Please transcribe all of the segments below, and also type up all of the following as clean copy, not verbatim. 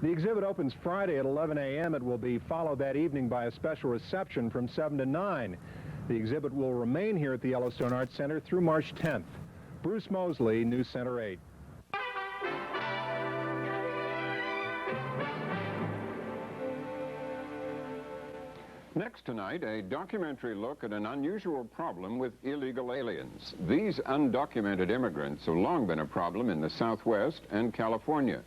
The exhibit opens Friday at 11 a.m. It will be followed that evening by a special reception from 7 to 9. The exhibit will remain here at the Yellowstone Arts Center through March 10th. Bruce Moseley, News Center 8. Next tonight, a documentary look at an unusual problem with illegal aliens. These undocumented immigrants have long been a problem in the Southwest and California.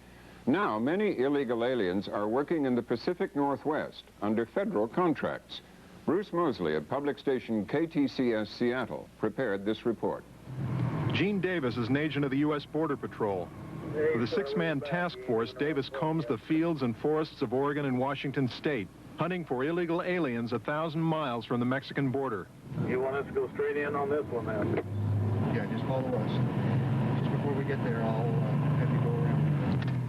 Now, many illegal aliens are working in the Pacific Northwest under federal contracts. Bruce Moseley of public station KTCS Seattle prepared this report. Gene Davis is an agent of the U.S. Border Patrol. With a six-man task force, Davis combs the fields and forests of Oregon and Washington State, hunting for illegal aliens 1,000 miles from the Mexican border. You want us to go straight in on this one, man? Yeah, just follow us. Just before we get there, I'll have you go around.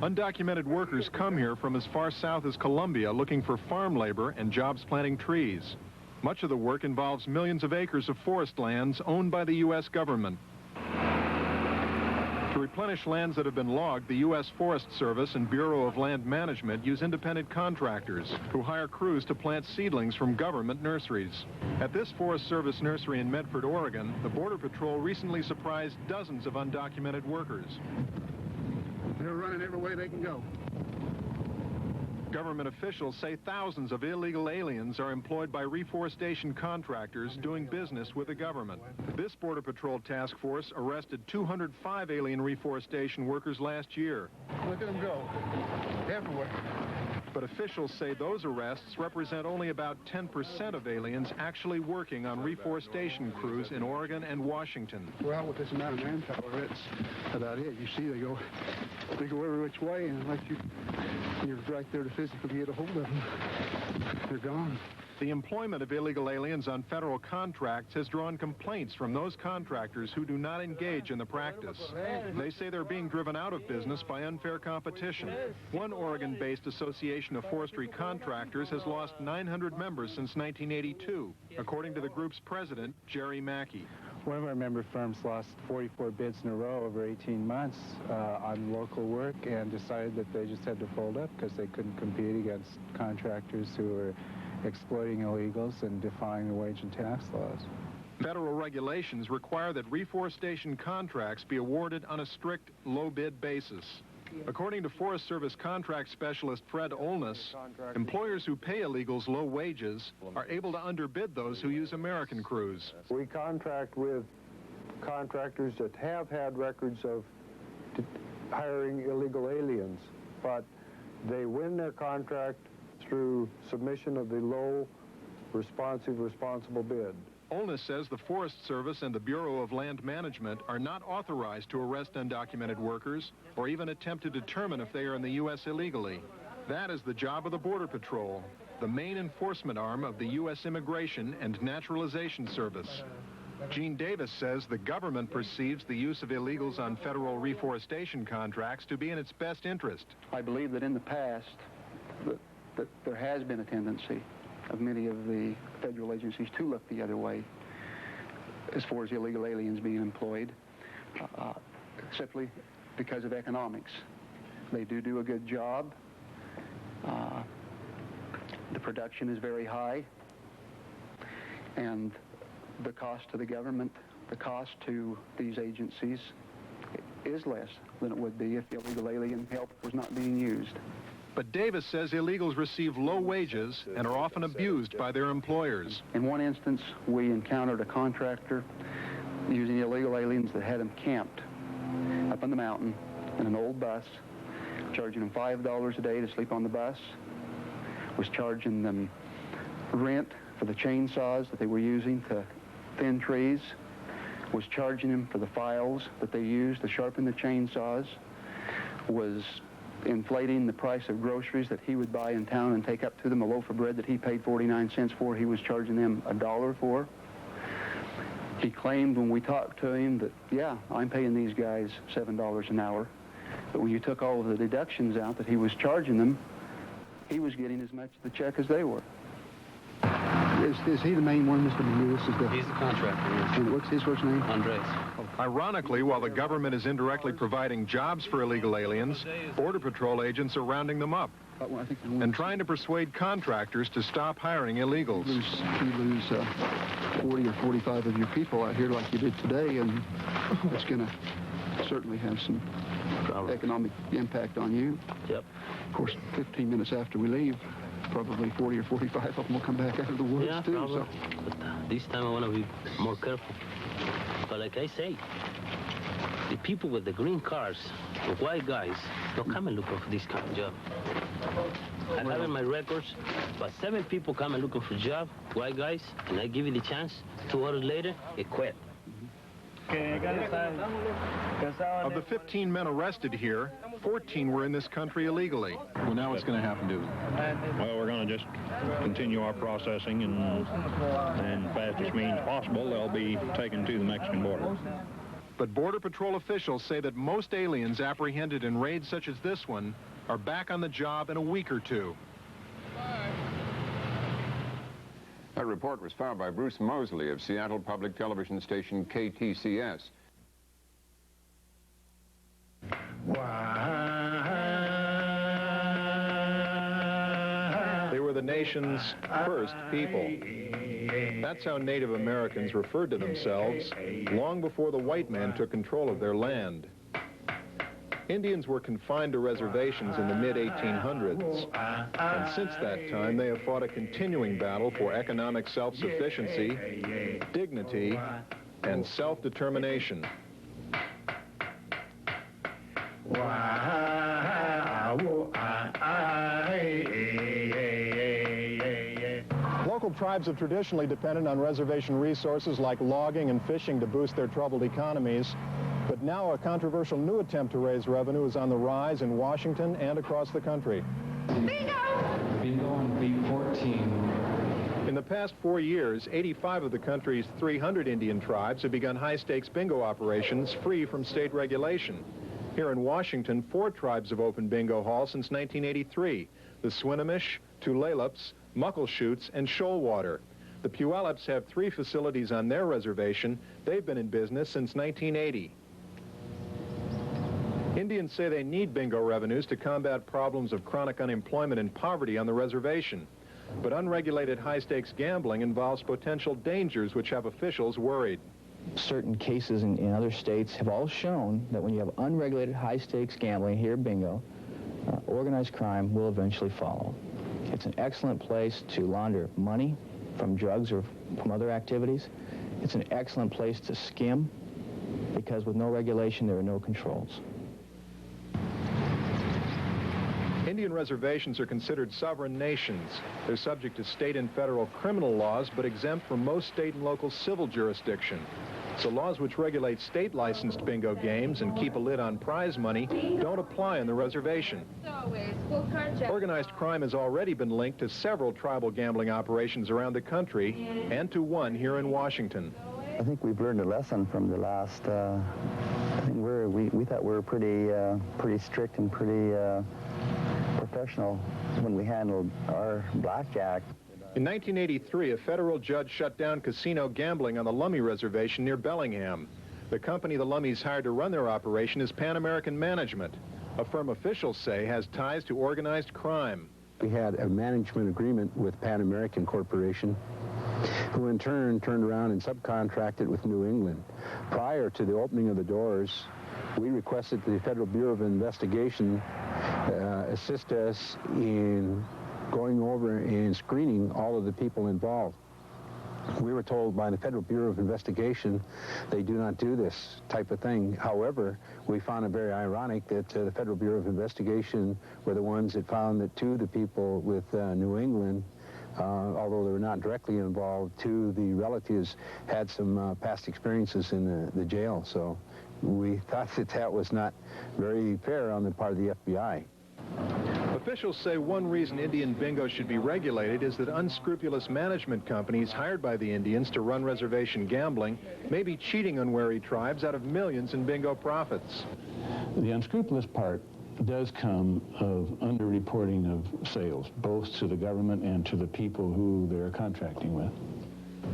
Undocumented workers come here from as far south as Colombia looking for farm labor and jobs planting trees. Much of the work involves millions of acres of forest lands owned by the U.S. government. To replenish lands that have been logged, the U.S. Forest Service and Bureau of Land Management use independent contractors who hire crews to plant seedlings from government nurseries. At this Forest Service nursery in Medford, Oregon, the Border Patrol recently surprised dozens of undocumented workers. They're running every way they can go. Government officials say thousands of illegal aliens are employed by reforestation contractors doing business with the government. This Border Patrol task force arrested 205 alien reforestation workers last year. Look at them go. Everywhere. But officials say those arrests represent only about 10% of aliens actually working on reforestation crews in Oregon and Washington. Well, with this amount of manpower, it's about it. You see, they go every which way, and unless you're right there to physically get a hold of them, they're gone. The employment of illegal aliens on federal contracts has drawn complaints from those contractors who do not engage in the practice. They say they're being driven out of business by unfair competition. One Oregon-based association of forestry contractors has lost 900 members since 1982, according to the group's president, Jerry Mackey. One of our member firms lost 44 bids in a row over 18 months on local work and decided that they just had to fold up because they couldn't compete against contractors who were exploiting illegals and defying the wage and tax laws. Federal regulations require that reforestation contracts be awarded on a strict low-bid basis. According to Forest Service contract specialist Fred Olness, employers who pay illegals low wages are able to underbid those who use American crews. We contract with contractors that have had records of hiring illegal aliens, but they win their contract through submission of the low, responsible bid. Olness says the Forest Service and the Bureau of Land Management are not authorized to arrest undocumented workers or even attempt to determine if they are in the U.S. illegally. That is the job of the Border Patrol, the main enforcement arm of the U.S. Immigration and Naturalization Service. Gene Davis says the government perceives the use of illegals on federal reforestation contracts to be in its best interest. I believe that in the past, that there has been a tendency of many of the federal agencies to look the other way as far as illegal aliens being employed, simply because of economics. They do a good job. The production is very high, and the cost to the government, the cost to these agencies is less than it would be if the illegal alien help was not being used. But Davis says illegals receive low wages and are often abused by their employers. In one instance, we encountered a contractor using illegal aliens that had them camped up on the mountain in an old bus, charging them $5 a day to sleep on the bus, was charging them rent for the chainsaws that they were using to thin trees, was charging them for the files that they used to sharpen the chainsaws, was inflating the price of groceries that he would buy in town and take up to them. A loaf of bread that he paid 49 cents for, he was charging them $1 for. He claimed when we talked to him that, yeah, I'm paying these guys $7 an hour. But when you took all of the deductions out that he was charging them, he was getting as much of the check as they were. Is he the main one, Mr. McNeil? He's the contractor, yes. And what's his first name? Andres. Oh, Ironically, while the government is indirectly providing jobs for illegal aliens, Border Patrol agents are rounding them up and trying to persuade contractors to stop hiring illegals. You lose 40 or 45 of your people out here like you did today, and it's going to certainly have some economic impact on you. Yep. Of course, 15 minutes after we leave, probably 40 or 45 of them will come back out of the woods, yeah, too. Probably. So. But this time I want to be more careful. But like I say, the people with the green cars, the white guys, don't come and looking for this kind of job. I have in my records, but 7 people come and looking for a job, white guys, and I give you the chance. 2 hours later, they quit. Of the 15 men arrested here, 14 were in this country illegally. Well, now what's going to happen to them? Well, we're going to just continue our processing, and fastest means possible, they'll be taken to the Mexican border. But Border Patrol officials say that most aliens apprehended in raids such as this one are back on the job in a week or 2. That report was filed by Brewster Moseley of Seattle public television station KTCS. They were the nation's first people. That's how Native Americans referred to themselves long before the white man took control of their land. Indians were confined to reservations in the mid-1800s, and since that time they have fought a continuing battle for economic self-sufficiency, dignity, and self-determination. Local tribes have traditionally depended on reservation resources like logging and fishing to boost their troubled economies. But now a controversial new attempt to raise revenue is on the rise in Washington and across the country. Bingo on beat 14. In the past 4 years, 85 of the country's 300 Indian tribes have begun high-stakes bingo operations free from state regulation. Here in Washington, 4 tribes have opened bingo halls since 1983: the Swinomish, Tulalipes, Muckleshoots, and Shoalwater. The Puyallups have 3 facilities on their reservation. They've been in business since 1980. Indians say they need bingo revenues to combat problems of chronic unemployment and poverty on the reservation. But unregulated high-stakes gambling involves potential dangers which have officials worried. Certain cases in other states have all shown that when you have unregulated high-stakes gambling, here bingo, organized crime will eventually follow. It's an excellent place to launder money from drugs or from other activities. It's an excellent place to skim, because with no regulation, there are no controls. Indian reservations are considered sovereign nations. They're subject to state and federal criminal laws, but exempt from most state and local civil jurisdiction. So laws which regulate state-licensed bingo games and keep a lid on prize money don't apply on the reservation. Organized crime has already been linked to several tribal gambling operations around the country and to one here in Washington. I think we've learned a lesson from the last, I think we thought we were pretty strict and pretty professional when we handled our blackjack. In 1983, a federal judge shut down casino gambling on the Lummi Reservation near Bellingham. The company the Lummis hired to run their operation is Pan American Management, a firm officials say has ties to organized crime. We had a management agreement with Pan American Corporation, who in turn turned around and subcontracted with New England. Prior to the opening of the doors, we requested the Federal Bureau of Investigation assist us in going over and screening all of the people involved. We were told by the Federal Bureau of Investigation they do not do this type of thing. However, we found it very ironic that the Federal Bureau of Investigation were the ones that found that 2 of the people with New England, although they were not directly involved, 2 of the relatives had some past experiences in the jail. So we thought that that was not very fair on the part of the FBI. Officials say one reason Indian bingo should be regulated is that unscrupulous management companies hired by the Indians to run reservation gambling may be cheating unwary tribes out of millions in bingo profits. The unscrupulous part does come of underreporting of sales, both to the government and to the people who they're contracting with.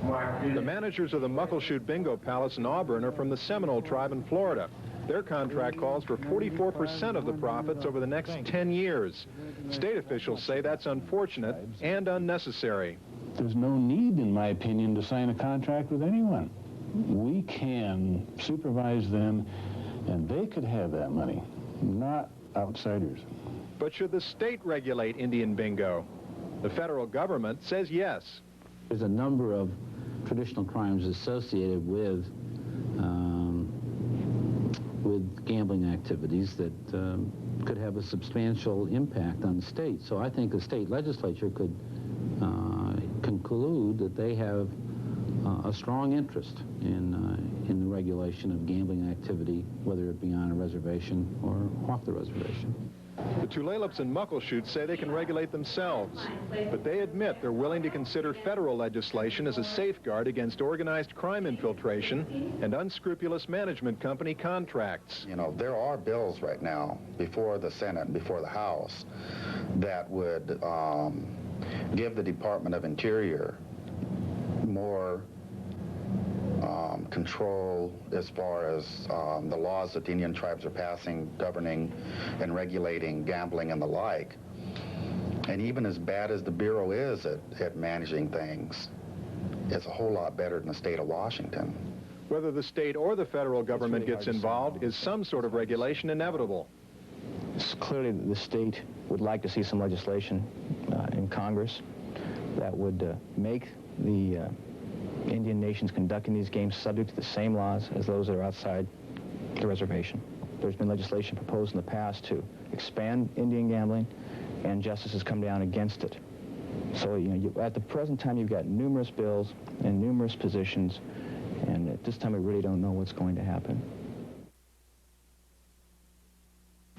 The managers of the Muckleshoot Bingo Palace in Auburn are from the Seminole tribe in Florida. Their contract calls for 44% of the profits over the next 10 years. State officials say that's unfortunate and unnecessary. There's no need, in my opinion, to sign a contract with anyone. We can supervise them, and they could have that money, not outsiders. But should the state regulate Indian bingo? The federal government says yes. There's a number of traditional crimes associated with gambling activities that could have a substantial impact on the state. So I think the state legislature could conclude that they have a strong interest in the regulation of gambling activity, whether it be on a reservation or off the reservation. The Tulalipes and Muckleshoot say they can regulate themselves, but they admit they're willing to consider federal legislation as a safeguard against organized crime infiltration and unscrupulous management company contracts. You know, there are bills right now before the Senate and before the House that would give the Department of Interior more control as far as the laws that the Indian tribes are passing, governing and regulating gambling and the like. And even as bad as the Bureau is at managing things, it's a whole lot better than the state of Washington. Whether the state or the federal government gets involved, is some sort of regulation inevitable? Clearly, the state would like to see some legislation in Congress that would make the Indian nations conducting these games subject to the same laws as those that are outside the reservation. There's been legislation proposed in the past to expand Indian gambling, and justice has come down against it. So, you know, at the present time, you've got numerous bills and numerous positions, and at this time, we really don't know what's going to happen.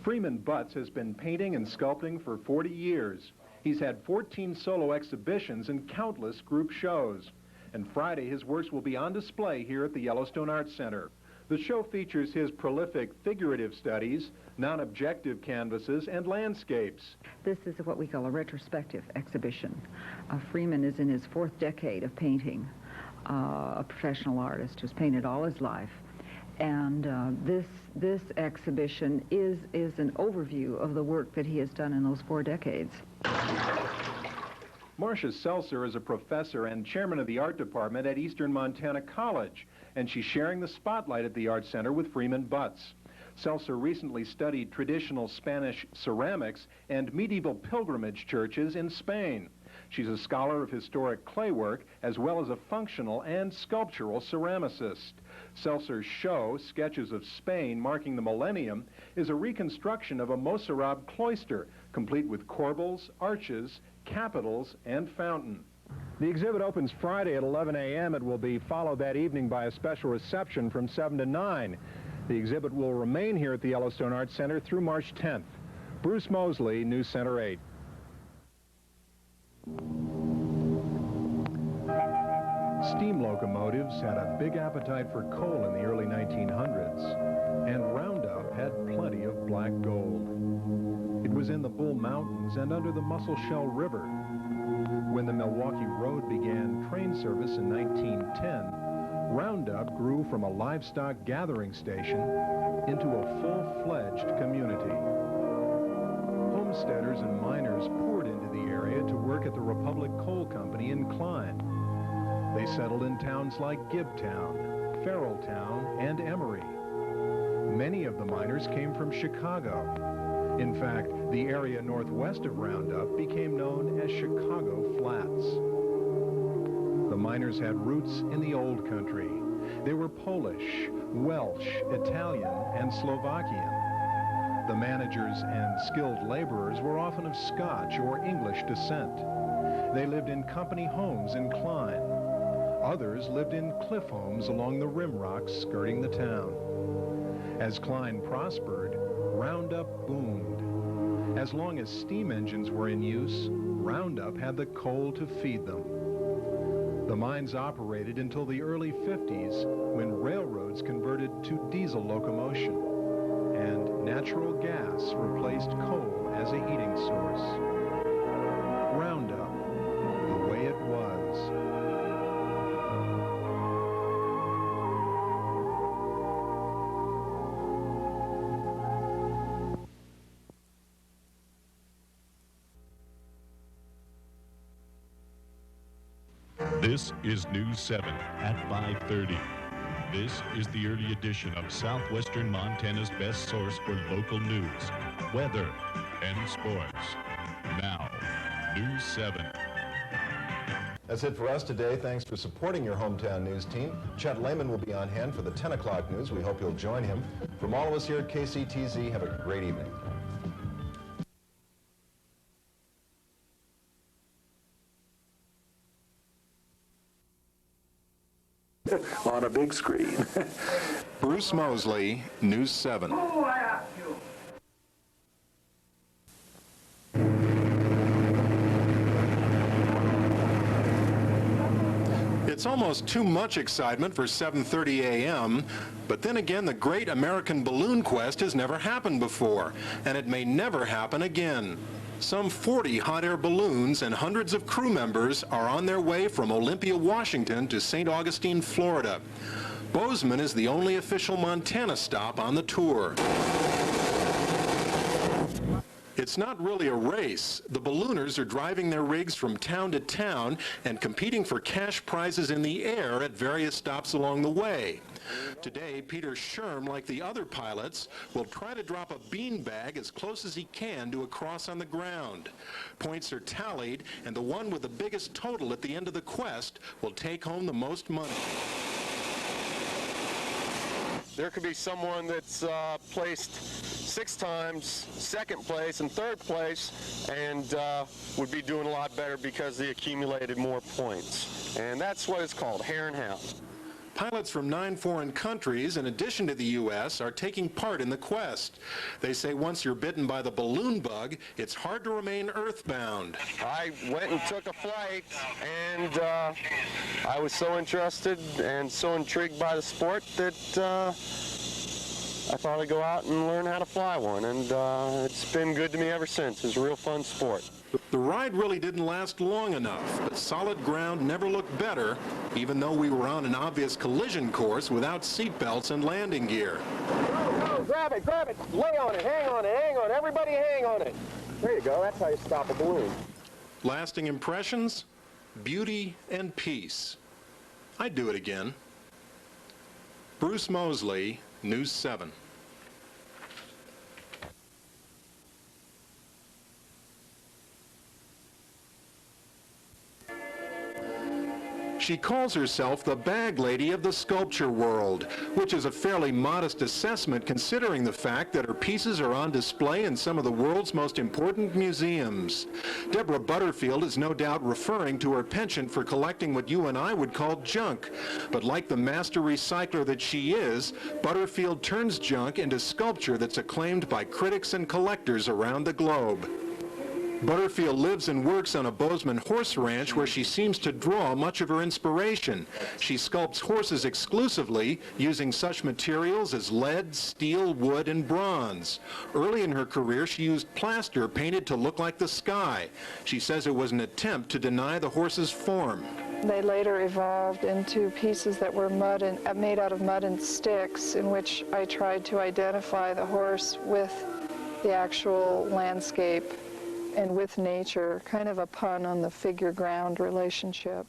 Freeman Butts has been painting and sculpting for 40 years. He's had 14 solo exhibitions and countless group shows. And Friday, his works will be on display here at the Yellowstone Arts Center. The show features his prolific figurative studies, non-objective canvases, and landscapes. This is what we call a retrospective exhibition. Freeman is in his 4th decade of painting, a professional artist who's painted all his life. And this exhibition is an overview of the work that he has done in those 4 decades. Marcia Seltzer is a professor and chairman of the art department at Eastern Montana College, and she's sharing the spotlight at the Art Center with Freeman Butts. Seltzer recently studied traditional Spanish ceramics and medieval pilgrimage churches in Spain. She's a scholar of historic clay work as well as a functional and sculptural ceramicist. Seltzer's show, Sketches of Spain Marking the Millennium, is a reconstruction of a Mozarabe cloister, complete with corbels, arches, capitals, and fountain. The exhibit opens Friday at 11 a.m. It will be followed that evening by a special reception from 7 to 9. The exhibit will remain here at the Yellowstone Arts Center through March 10th. Bruce Moseley, News Center 8. Steam locomotives had a big appetite for coal in the early 1900s, and Roundup had plenty of black gold. It was in the Bull Mountains and under the Muscle Shell River. When the Milwaukee Road began train service in 1910, Roundup grew from a livestock gathering station into a full-fledged community. Homesteaders and miners poured into the area to work at the Republic Coal Company in Klein. They settled in towns like Gibbtown, Farrelltown, and Emory. Many of the miners came from Chicago. In fact, the area northwest of Roundup became known as Chicago Flats. The miners had roots in the old country. They were Polish, Welsh, Italian, and Slovakian. The managers and skilled laborers were often of Scotch or English descent. They lived in company homes in Klein. Others lived in cliff homes along the rim rocks skirting the town. As Klein prospered, Roundup boomed. As long as steam engines were in use, Roundup had the coal to feed them. The mines operated until the early 50s, when railroads converted to diesel locomotion, and natural gas replaced coal as a heating source. Roundup, the way it was. This is News 7 at 5:30. This is the early edition of southwestern Montana's best source for local news, weather, and sports. Now, News 7. That's it for us today. Thanks for supporting your hometown news team. Chet Lehman will be on hand for the 10 o'clock news. We hope you'll join him. From all of us here at KCTZ, have a great evening. On a big screen. Bruce Moseley, News 7. It's almost too much excitement for 7:30 a.m., but then again, the great American balloon quest has never happened before, and it may never happen again. Some 40 hot air balloons and hundreds of crew members are on their way from Olympia, Washington to St. Augustine, Florida. Bozeman is the only official Montana stop on the tour. It's not really a race. The ballooners are driving their rigs from town to town and competing for cash prizes in the air at various stops along the way. Today, Peter Sherm, like the other pilots, will try to drop a beanbag as close as he can to a cross on the ground. Points are tallied, and the one with the biggest total at the end of the quest will take home the most money. There could be someone that's placed 6 times, second place and third place, and would be doing a lot better because they accumulated more points. And that's what it's called, hare and hound. Pilots from 9 foreign countries, in addition to the U.S., are taking part in the quest. They say once you're bitten by the balloon bug, it's hard to remain earthbound. I went and took a flight, and I was so interested and so intrigued by the sport that I thought I'd go out and learn how to fly one, and it's been good to me ever since. It's a real fun sport. The ride really didn't last long enough, but solid ground never looked better, even though we were on an obvious collision course without seatbelts and landing gear. Go, grab it, lay on it, hang on it, everybody hang on it. There you go, that's how you stop a balloon. Lasting impressions? Beauty and peace. I'd do it again. Bruce Moseley, News 7. She calls herself the bag lady of the sculpture world, which is a fairly modest assessment considering the fact that her pieces are on display in some of the world's most important museums. Deborah Butterfield is no doubt referring to her penchant for collecting what you and I would call junk. But like the master recycler that she is, Butterfield turns junk into sculpture that's acclaimed by critics and collectors around the globe. Butterfield lives and works on a Bozeman horse ranch where she seems to draw much of her inspiration. She sculpts horses exclusively using such materials as lead, steel, wood, and bronze. Early in her career, she used plaster painted to look like the sky. She says it was an attempt to deny the horse's form. They later evolved into pieces that were made out of mud and sticks, in which I tried to identify the horse with the actual landscape and with nature, kind of a pun on the figure-ground relationship.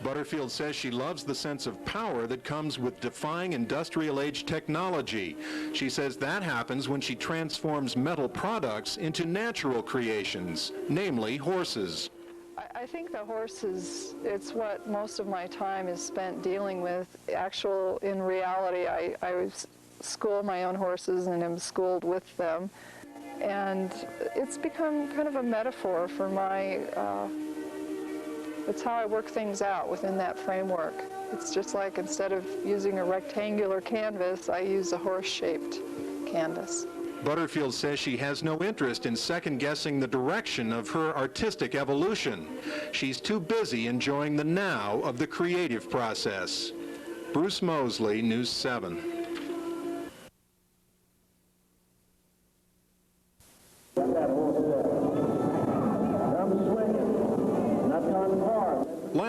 Butterfield says she loves the sense of power that comes with defying industrial-age technology. She says that happens when she transforms metal products into natural creations, namely horses. I think the horses, it's what most of my time is spent dealing with. In reality, I school my own horses and am schooled with them. And it's become kind of a metaphor for it's how I work things out within that framework. It's just like instead of using a rectangular canvas, I use a horse-shaped canvas. Butterfield says she has no interest in second-guessing the direction of her artistic evolution. She's too busy enjoying the now of the creative process. Bruce Moseley, News 7.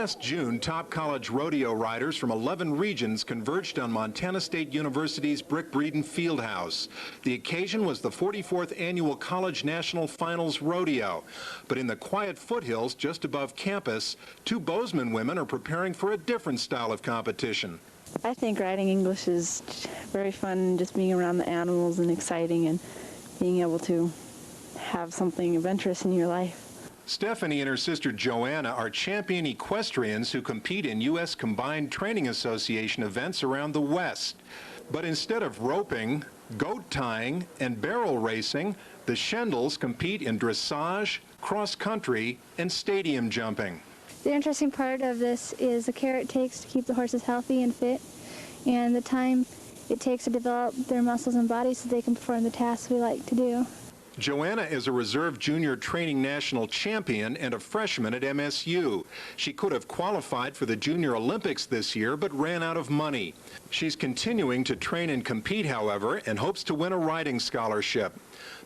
last June, top college rodeo riders from 11 regions converged on Montana State University's Brick Breeden Fieldhouse. The occasion was the 44th Annual College National Finals Rodeo. But in the quiet foothills just above campus, two Bozeman women are preparing for a different style of competition. I think riding English is very fun, just being around the animals and exciting and being able to have something of interest in your life. Stephanie and her sister Joanna are champion equestrians who compete in U.S. Combined Training Association events around the West. But instead of roping, goat tying, and barrel racing, the Shendels compete in dressage, cross-country, and stadium jumping. The interesting part of this is the care it takes to keep the horses healthy and fit, and the time it takes to develop their muscles and bodies so they can perform the tasks we like to do. Joanna is a reserve junior training national champion and a freshman at MSU. She could have qualified for the Junior Olympics this year, but ran out of money. She's continuing to train and compete, however, and hopes to win a riding scholarship.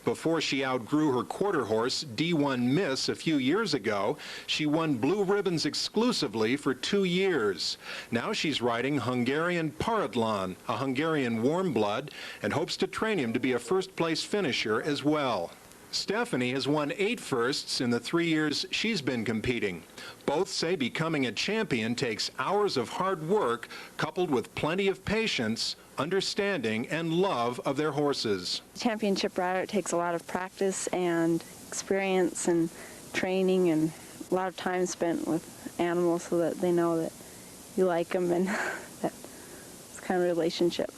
Before she outgrew her quarter horse, D1 Miss, a few years ago, she won blue ribbons exclusively for 2 years. Now she's riding Hungarian Paradlan, a Hungarian warm blood, and hopes to train him to be a first-place finisher as well. Stephanie has won 8 firsts in the 3 years she's been competing. Both say becoming a champion takes hours of hard work coupled with plenty of patience, understanding, and love of their horses. Championship rider, it takes a lot of practice and experience and training and a lot of time spent with animals so that they know that you like them and that it's kind of a relationship.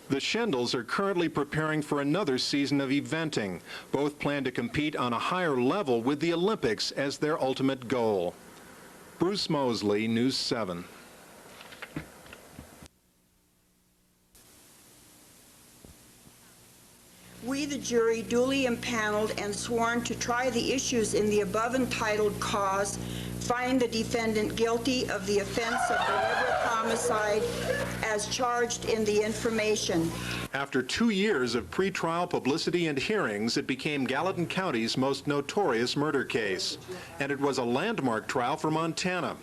The Shendels are currently preparing for another season of eventing. Both plan to compete on a higher level with the Olympics as their ultimate goal. Bruce Moseley, News 7. We, the jury, duly impaneled and sworn to try the issues in the above entitled cause, find the defendant guilty of the offense of deliberate homicide as charged in the information. After 2 years of pretrial publicity and hearings, it became Gallatin County's most notorious murder case. And it was a landmark trial for Montana.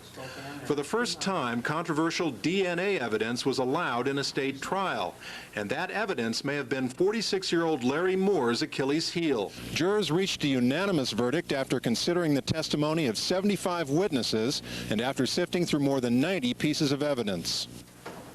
For the first time, controversial DNA evidence was allowed in a state trial. And that evidence may have been 46-year-old Larry Moore's Achilles heel. Jurors reached a unanimous verdict after considering the testimony of 75 witnesses and after sifting through more than 90 pieces of evidence.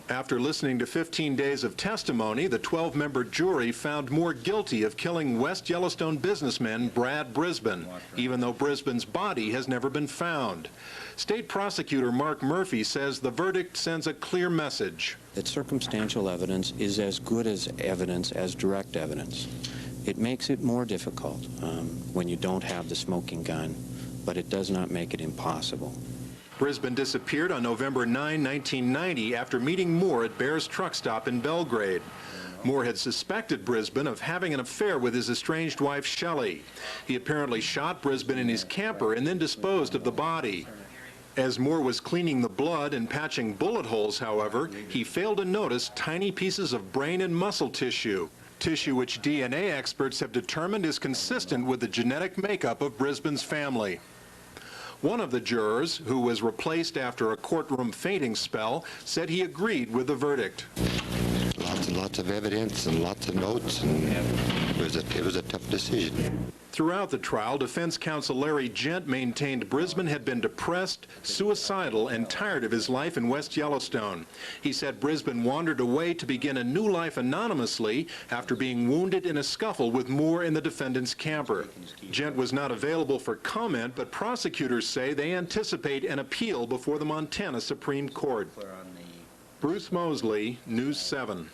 After listening to 15 days of testimony, the 12-member jury found Moore guilty of killing West Yellowstone businessman Brad Brisbane, even though Brisbane's body has never been found. State prosecutor Mark Murphy says the verdict sends a clear message. That circumstantial evidence is as good as evidence as direct evidence. It makes it more difficult when you don't have the smoking gun, but it does not make it impossible. Brisbane disappeared on November 9, 1990 after meeting Moore at Bear's truck stop in Belgrade. Moore had suspected Brisbane of having an affair with his estranged wife, Shelley. He apparently shot Brisbane in his camper and then disposed of the body. As Moore was cleaning the blood and patching bullet holes, however, he failed to notice tiny pieces of brain and muscle tissue which DNA experts have determined is consistent with the genetic makeup of Brisbane's family. One of the jurors, who was replaced after a courtroom fainting spell, said he agreed with the verdict. Lots and lots of evidence and lots of notes, and it was a tough decision. Throughout the trial, defense counsel Larry Gent maintained Brisbane had been depressed, suicidal, and tired of his life in West Yellowstone. He said Brisbane wandered away to begin a new life anonymously after being wounded in a scuffle with Moore in the defendant's camper. Gent was not available for comment, but prosecutors say they anticipate an appeal before the Montana Supreme Court. Bruce Moseley, News 7.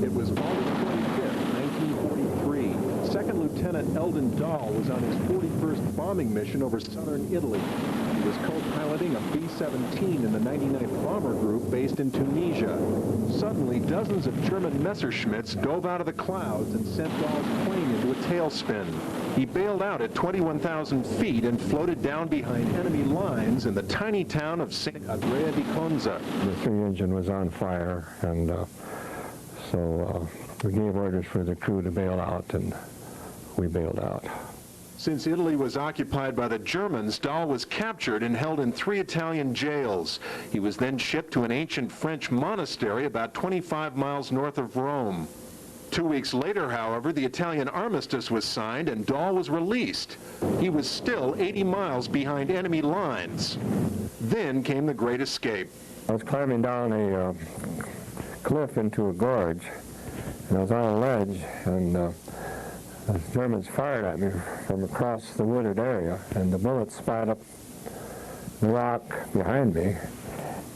It was August 25th, 1943. Second Lieutenant Eldon Dahl was on his 41st bombing mission over southern Italy. He was co-piloting a B-17 in the 99th Bomber Group based in Tunisia. Suddenly, dozens of German Messerschmitts dove out of the clouds and sent Dahl's plane into its tailspin. He bailed out at 21,000 feet and floated down behind enemy lines in the tiny town of St. Andrea di Conza. The 3 engine was on fire, and so we gave orders for the crew to bail out, and we bailed out. Since Italy was occupied by the Germans, Dahl was captured and held in 3 Italian jails. He was then shipped to an ancient French monastery about 25 miles north of Rome. 2 weeks later, however, the Italian armistice was signed and Dahl was released. He was still 80 miles behind enemy lines. Then came the Great Escape. I was climbing down a cliff into a gorge, and I was on a ledge, and the Germans fired at me from across the wooded area, and the bullets spat up the rock behind me.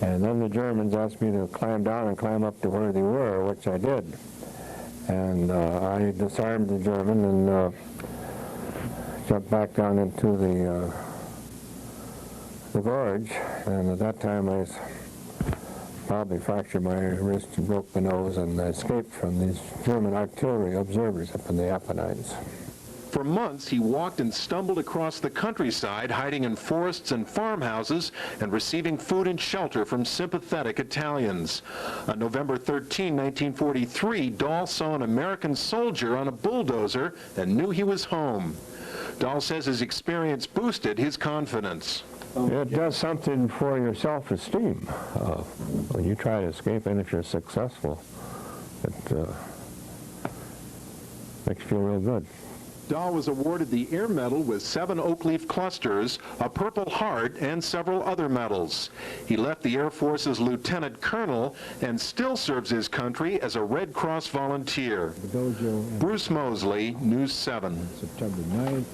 And then the Germans asked me to climb down and climb up to where they were, which I did. And I disarmed the German and jumped back down into the gorge. And at that time I probably fractured my wrist and broke my nose, and I escaped from these German artillery observers up in the Apennines. For months, he walked and stumbled across the countryside, hiding in forests and farmhouses and receiving food and shelter from sympathetic Italians. On November 13, 1943, Dahl saw an American soldier on a bulldozer and knew he was home. Dahl says his experience boosted his confidence. It does something for your self-esteem when you try to escape, and if you're successful, it makes you feel real good. Dahl was awarded the Air Medal with 7 oak leaf clusters, a Purple Heart, and several other medals. He left the Air Force as lieutenant colonel and still serves his country as a Red Cross volunteer. Bruce Moseley, News 7. September 9th,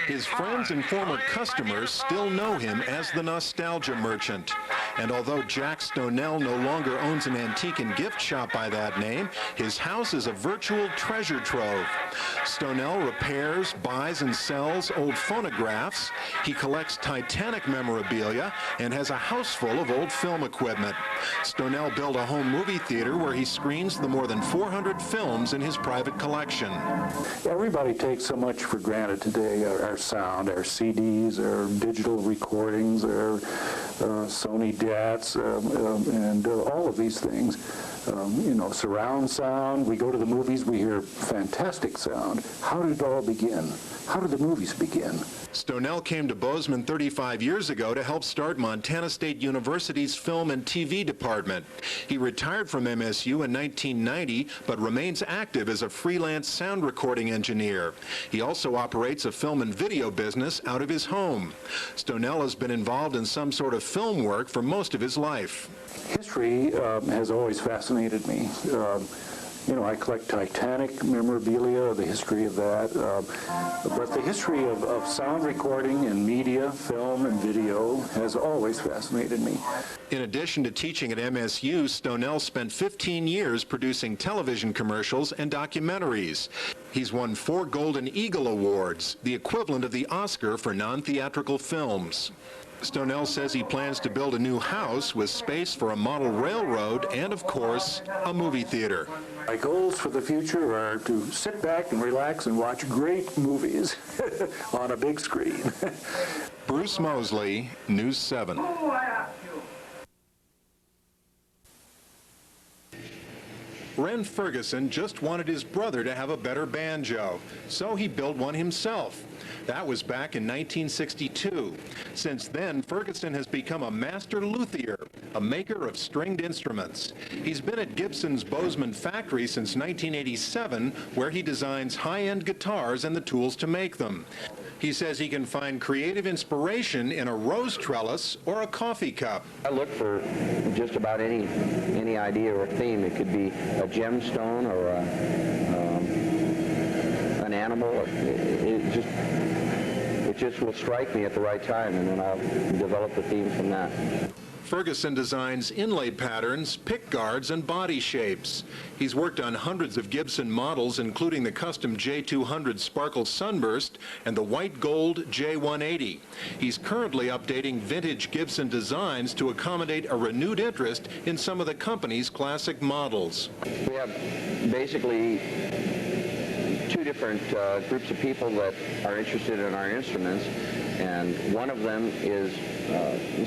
His friends and former customers still know him as the Nostalgia Merchant. And although Jack Stonell no longer owns an antique and gift shop by that name, his house is a virtual treasure trove. Stonell repairs, buys, and sells old phonographs. He collects Titanic memorabilia and has a house full of old film equipment. Stonell built a home movie theater where he screens the more than 400 films in his private collection. Everybody takes so much for granted today, our sound, our CDs, our digital recordings, our Sony DATs, and all of these things. You know, surround sound. We go to the movies, we hear fantastic sound. How did it all begin? How did the movies begin? Stonell came to Bozeman 35 years ago to help start Montana State University's Film and TV department. He retired from MSU in 1990, but remains active as a freelance sound recording engineer. He also operates a film and video business out of his home. Stonell has been involved in some sort of film work for most of his life. History has always fascinated me. You know, I collect Titanic memorabilia, the history of that, but the history of sound recording and media, film and video has always fascinated me. In addition to teaching at MSU, Stonell spent 15 years producing television commercials and documentaries. He's won 4 Golden Eagle Awards, the equivalent of the Oscar for non-theatrical films. Stonell says he plans to build a new house with space for a model railroad and, of course, a movie theater. My goals for the future are to sit back and relax and watch great movies on a big screen. Bruce Moseley, News 7. Ren Ferguson just wanted his brother to have a better banjo, so he built one himself. That was back in 1962. Since then, Ferguson has become a master luthier, a maker of stringed instruments. He's been at Gibson's Bozeman factory since 1987, where he designs high-end guitars and the tools to make them. He says he can find creative inspiration in a rose trellis or a coffee cup. I look for just about any idea or theme. It could be a gemstone or an animal. It just will strike me at the right time, and then I'll develop the theme from that. Ferguson designs inlay patterns, pick guards, and body shapes. He's worked on hundreds of Gibson models, including the custom J200 Sparkle Sunburst and the white gold J180. He's currently updating vintage Gibson designs to accommodate a renewed interest in some of the company's classic models. We have basically two different groups of people that are interested in our instruments, and one of them is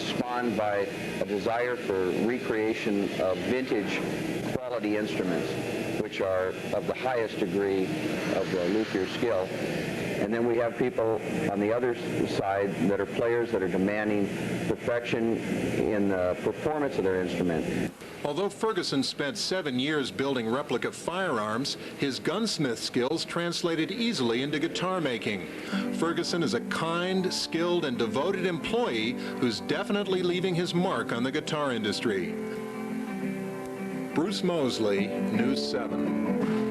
spawned by a desire for recreation of vintage quality instruments, which are of the highest degree of the luthier skill. And then we have people on the other side that are players that are demanding perfection in the performance of their instrument. Although Ferguson spent 7 years building replica firearms, his gunsmith skills translated easily into guitar making. Ferguson is a kind, skilled, and devoted employee who's definitely leaving his mark on the guitar industry. Bruce Moseley, News 7.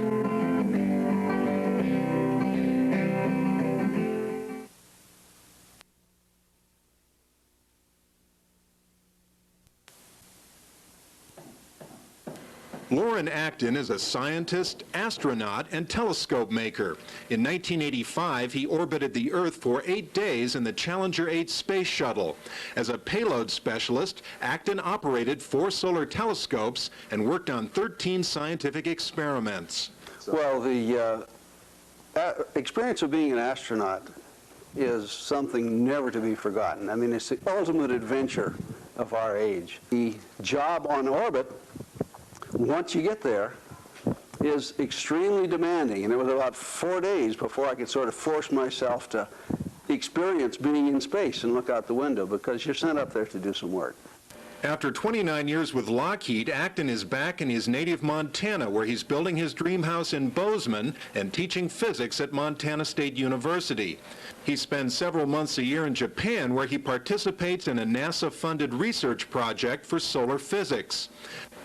Loren Acton is a scientist, astronaut, and telescope maker. In 1985, he orbited the Earth for 8 days in the Challenger 8 space shuttle. As a payload specialist, Acton operated 4 solar telescopes and worked on 13 scientific experiments. Well, the experience of being an astronaut is something never to be forgotten. I mean, it's the ultimate adventure of our age. The job on orbit, once you get there, is extremely demanding, and it was about 4 days before I could sort of force myself to experience being in space and look out the window, because you're sent up there to do some work. After 29 years with Lockheed, Acton is back in his native Montana, where he's building his dream house in Bozeman and teaching physics at Montana State University. He spends several months a year in Japan, where he participates in a NASA-funded research project for solar physics.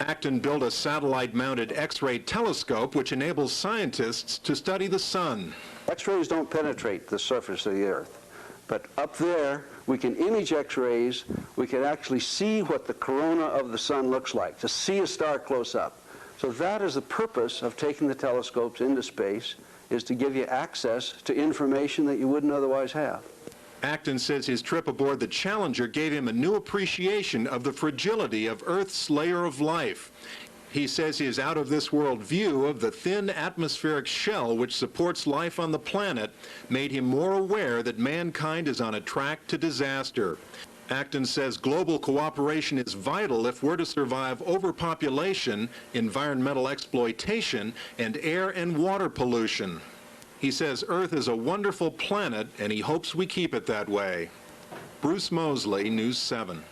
Acton built a satellite-mounted X-ray telescope which enables scientists to study the sun. X-rays don't penetrate the surface of the Earth, but up there we can image X-rays. We can actually see what the corona of the sun looks like, to see a star close up. So that is the purpose of taking the telescopes into space, is to give you access to information that you wouldn't otherwise have. Acton says his trip aboard the Challenger gave him a new appreciation of the fragility of Earth's layer of life. He says his out-of-this-world view of the thin atmospheric shell which supports life on the planet made him more aware that mankind is on a track to disaster. Acton says global cooperation is vital if we're to survive overpopulation, environmental exploitation, and air and water pollution. He says Earth is a wonderful planet, and he hopes we keep it that way. Bruce Moseley, News 7.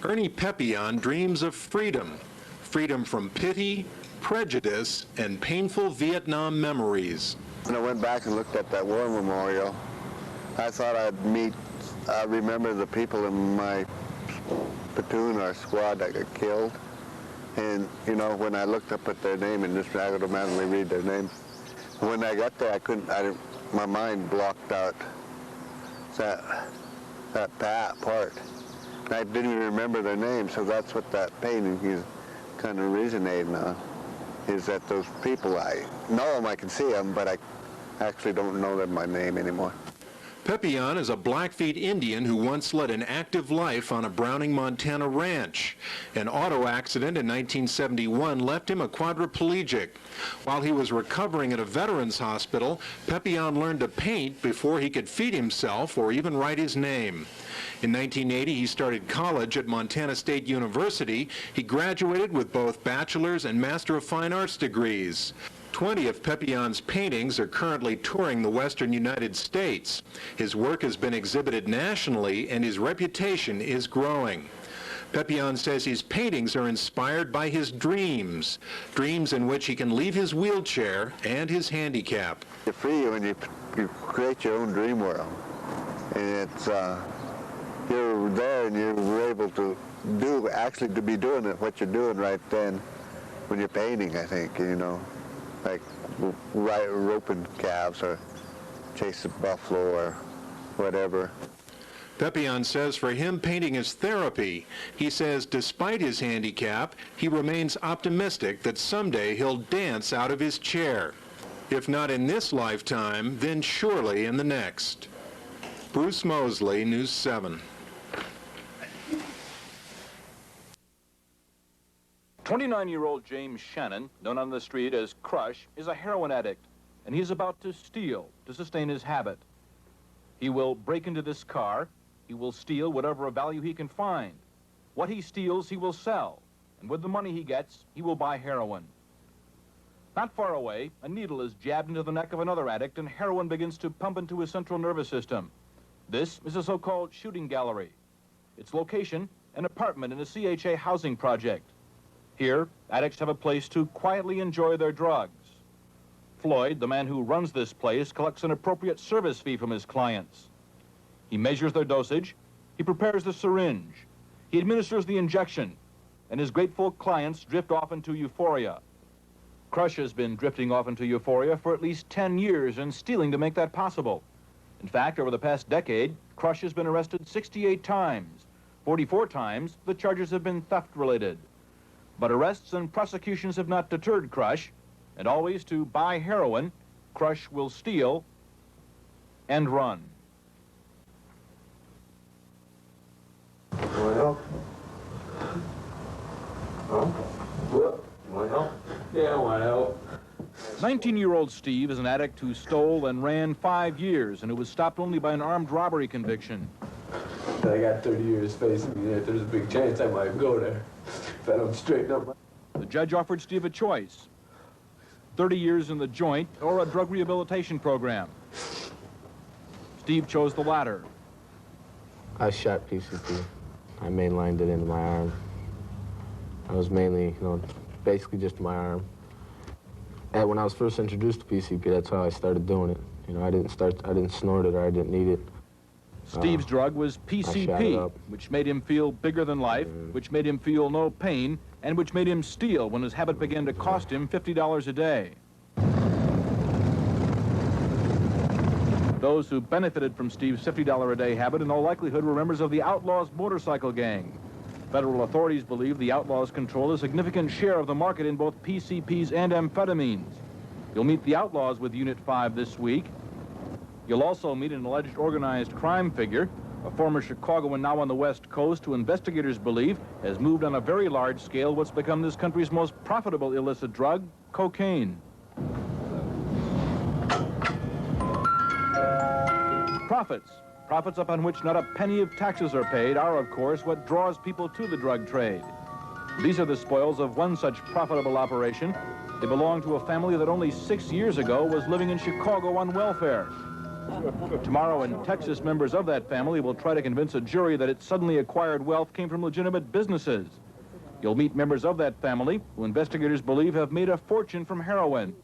Ernie Peppion dreams of freedom. Freedom from pity, prejudice, and painful Vietnam memories. When I went back and looked at that war memorial, I thought I'd remember the people in my platoon or squad that got killed. And, you know, when I looked up at their name and just I would automatically read their name. When I got there, my mind blocked out that part. I didn't even remember their name, so that's what that painting is kind of resonating on, is that those people, I know them, I can see them, but I actually don't know them by name anymore. Peppion is a Blackfeet Indian who once led an active life on a Browning, Montana ranch. An auto accident in 1971 left him a quadriplegic. While he was recovering at a veterans hospital, Peppion learned to paint before he could feed himself or even write his name. In 1980, he started college at Montana State University. He graduated with both bachelor's and Master of Fine Arts degrees. 20 of Peppion's paintings are currently touring the western United States. His work has been exhibited nationally, and his reputation is growing. Peppion says his paintings are inspired by his dreams in which he can leave his wheelchair and his handicap. It's free when you create your own dream world, and it's your there and you're able to actually to be doing it, what you're doing right then when you're painting, I think, you know, like roping calves or chasing buffalo or whatever. Pepion says for him, painting is therapy. He says despite his handicap, he remains optimistic that someday he'll dance out of his chair. If not in this lifetime, then surely in the next. Bruce Moseley, News 7. 29-year-old James Shannon, known on the street as Crush, is a heroin addict, and he's about to steal to sustain his habit. He will break into this car. He will steal whatever of value he can find. What he steals, he will sell, and with the money he gets, he will buy heroin. Not far away, a needle is jabbed into the neck of another addict, and heroin begins to pump into his central nervous system. This is a so-called shooting gallery. Its location, an apartment in a CHA housing project. Here, addicts have a place to quietly enjoy their drugs. Floyd, the man who runs this place, collects an appropriate service fee from his clients. He measures their dosage, he prepares the syringe, he administers the injection, and his grateful clients drift off into euphoria. Crush has been drifting off into euphoria for at least 10 years and stealing to make that possible. In fact, over the past decade, Crush has been arrested 68 times. 44 times, the charges have been theft-related. But arrests and prosecutions have not deterred Crush, and always to buy heroin, Crush will steal and run. Want help? Huh? What? Want help? Yeah, I want help. 19-year-old Steve is an addict who stole and ran 5 years and who was stopped only by an armed robbery conviction. I got 30 years facing me. There's a big chance I might go there if I don't straighten up. The judge offered Steve a choice: 30 years in the joint or a drug rehabilitation program. Steve chose the latter. I shot PCP. I mainlined it into my arm. I was mainly, basically just my arm. And when I was first introduced to PCP, that's how I started doing it. I didn't snort it or I didn't need it. Steve's drug was PCP, which made him feel bigger than life, which made him feel no pain, and which made him steal when his habit began to cost him $50 a day. Those who benefited from Steve's $50 a day habit in all likelihood were members of the Outlaws motorcycle gang. Federal authorities believe the Outlaws control a significant share of the market in both PCPs and amphetamines. You'll meet the Outlaws with Unit 5 this week. You'll also meet an alleged organized crime figure, a former Chicagoan now on the West Coast who investigators believe has moved on a very large scale what's become this country's most profitable illicit drug, cocaine. Profits upon which not a penny of taxes are paid are, of course, what draws people to the drug trade. These are the spoils of one such profitable operation. They belong to a family that only 6 years ago was living in Chicago on welfare. Tomorrow in Texas, members of that family will try to convince a jury that its suddenly acquired wealth came from legitimate businesses. You'll meet members of that family who investigators believe have made a fortune from heroin.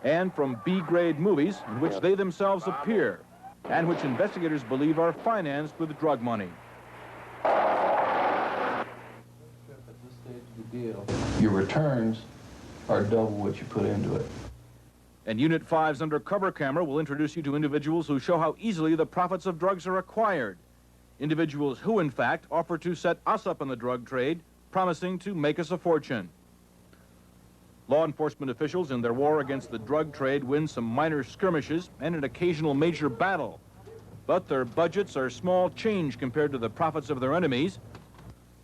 And from B-grade movies in which they themselves appear, and which investigators believe are financed with drug money. At this stage of the deal, your returns are double what you put into it. And Unit 5's undercover camera will introduce you to individuals who show how easily the profits of drugs are acquired. Individuals who, in fact, offer to set us up in the drug trade, promising to make us a fortune. Law enforcement officials in their war against the drug trade win some minor skirmishes and an occasional major battle. But their budgets are small change compared to the profits of their enemies,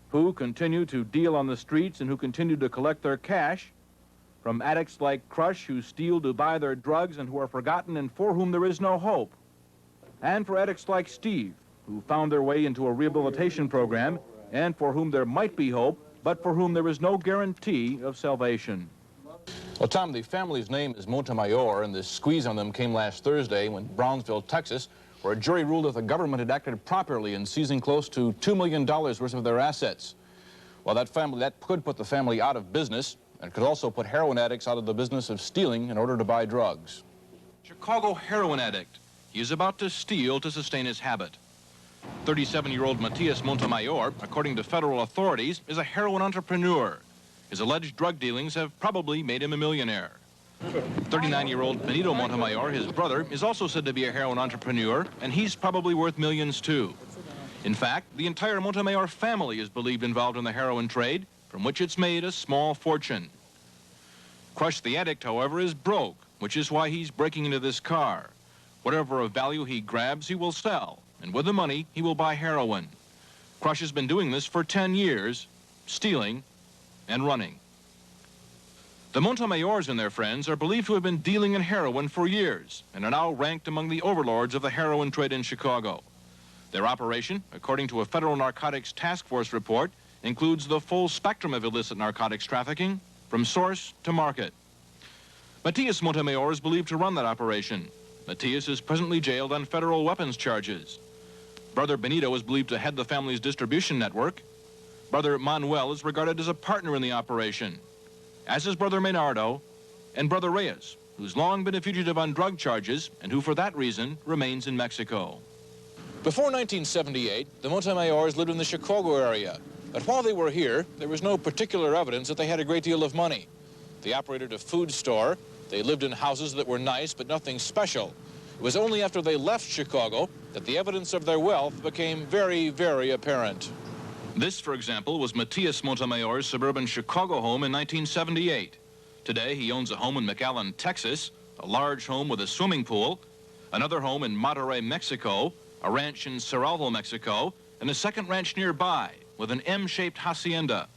who continue to deal on the streets and who continue to collect their cash from addicts like Crush, who steal to buy their drugs and who are forgotten and for whom there is no hope. And for addicts like Steve, who found their way into a rehabilitation program and for whom there might be hope, but for whom there is no guarantee of salvation. Well, Tom, the family's name is Montemayor, and the squeeze on them came last Thursday when Brownsville, Texas, where a jury ruled that the government had acted properly in seizing close to $2 million worth of their assets. Well, that could put the family out of business, and could also put heroin addicts out of the business of stealing in order to buy drugs. Chicago heroin addict, he is about to steal to sustain his habit. 37-year-old Matias Montemayor, according to federal authorities, is a heroin entrepreneur. His alleged drug dealings have probably made him a millionaire. 39-year-old Benito Montemayor, his brother, is also said to be a heroin entrepreneur, and he's probably worth millions too. In fact, the entire Montemayor family is believed involved in the heroin trade, from which it's made a small fortune. Crush the addict, however, is broke, which is why he's breaking into this car. Whatever of value he grabs, he will sell, and with the money, he will buy heroin. Crush has been doing this for 10 years, stealing and running. The Montemayors and their friends are believed to have been dealing in heroin for years and are now ranked among the overlords of the heroin trade in Chicago. Their operation, according to a federal narcotics task force report, includes the full spectrum of illicit narcotics trafficking, from source to market. Matias Montemayor is believed to run that operation. Matias is presently jailed on federal weapons charges. Brother Benito is believed to head the family's distribution network. Brother Manuel is regarded as a partner in the operation, as is Brother Maynardo and Brother Reyes, who's long been a fugitive on drug charges and who, for that reason, remains in Mexico. Before 1978, the Montemayors lived in the Chicago area. But while they were here, there was no particular evidence that they had a great deal of money. They operated a food store. They lived in houses that were nice, but nothing special. It was only after they left Chicago that the evidence of their wealth became very, very apparent. This, for example, was Matias Montemayor's suburban Chicago home in 1978. Today, he owns a home in McAllen, Texas, a large home with a swimming pool, another home in Monterrey, Mexico, a ranch in Cerralvo, Mexico, and a second ranch nearby with an M-shaped hacienda.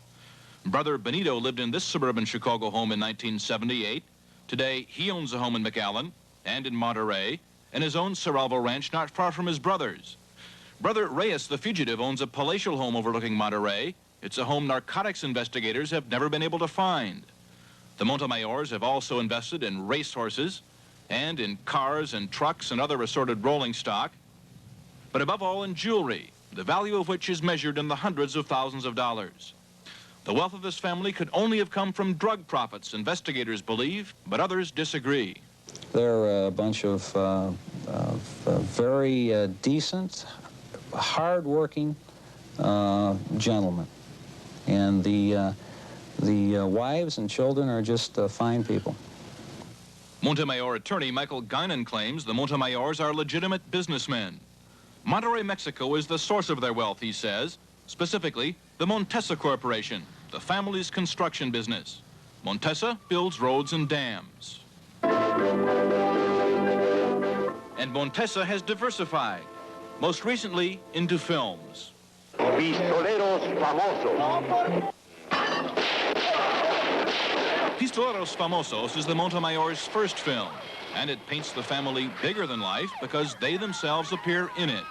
Brother Benito lived in this suburban Chicago home in 1978. Today, he owns a home in McAllen and in Monterey, and his own Cerralvo ranch not far from his brother's. Brother Reyes, the fugitive, owns a palatial home overlooking Monterey. It's a home narcotics investigators have never been able to find. The Montemayors have also invested in racehorses and in cars and trucks and other assorted rolling stock, but above all in jewelry, the value of which is measured in the hundreds of thousands of dollars. The wealth of this family could only have come from drug profits, investigators believe, but others disagree. They're a bunch of very decent, hard-working gentlemen, and the wives and children are just fine people. Montemayor attorney Michael Guinan claims the Montemayors are legitimate businessmen. Monterrey, Mexico is the source of their wealth, he says, specifically the Montesa Corporation, the family's construction business. Montesa builds roads and dams. And Montesa has diversified, most recently into films. Pistoleros Famosos. Pistoleros Famosos is the Montemayor's first film, and it paints the family bigger than life because they themselves appear in it.